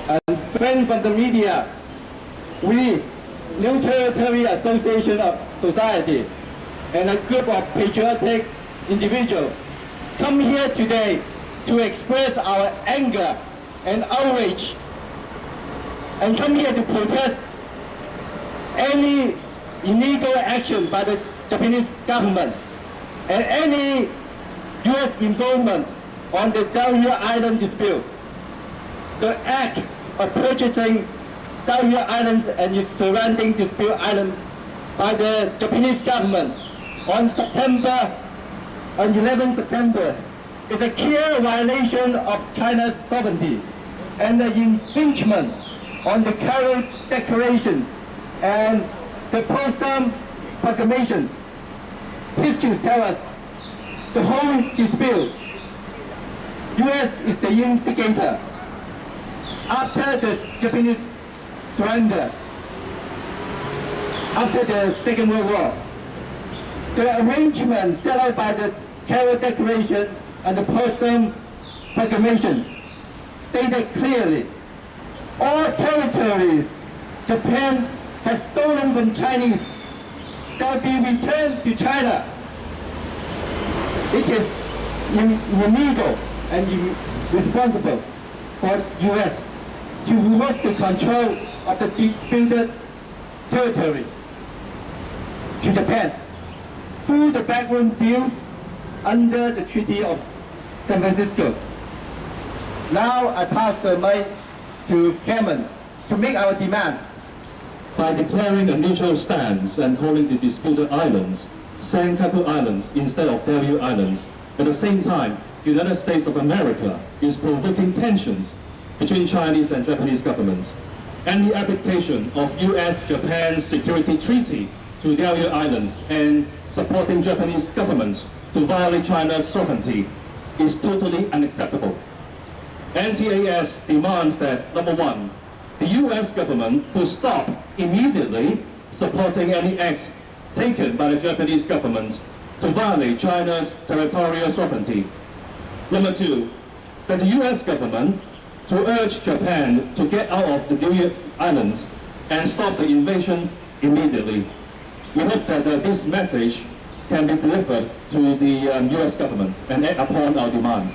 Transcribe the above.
and friends from the media, we, New Territory Association of Society, and a group of patriotic individuals come here today to express our anger and outrage, and come here to protest any illegal action by the Japanese government and any U.S. involvement on the Diaoyu Island dispute. The act of purchasing Diaoyu Islands and its surrounding dispute island by the Japanese government on 11 September is a clear violation of China's sovereignty and an infringement on the Cairo declarations and the Potsdam proclamations. History tells us the whole dispute, U.S. is the instigator. After the Japanese surrender, after the Second World War, the arrangement set out by the Cairo Declaration and the Potsdam Proclamation stated clearly, all territories Japan has stolen from Chinese shall be returned to China. It is illegal and irresponsible for U.S. to revoke the control of the disputed territory to Japan through the backroom deals under the Treaty of San Francisco. Now I pass the mic to Cameron to make our demand. By declaring a neutral stance and calling the disputed islands Senkaku Islands instead of Diaoyu Islands, at the same time, the United States of America is provoking tensions between Chinese and Japanese governments. And the application of U.S.-Japan Security Treaty to Diaoyu Islands and supporting Japanese governments to violate China's sovereignty is totally unacceptable. NTAS demands that, number one, the U.S. government to stop immediately supporting any acts taken by the Japanese government to violate China's territorial sovereignty. Number two, that the U.S. government to urge Japan to get out of the Diaoyu Islands and stop the invasion immediately. We hope that this message can be delivered to the U.S. government and act upon our demands.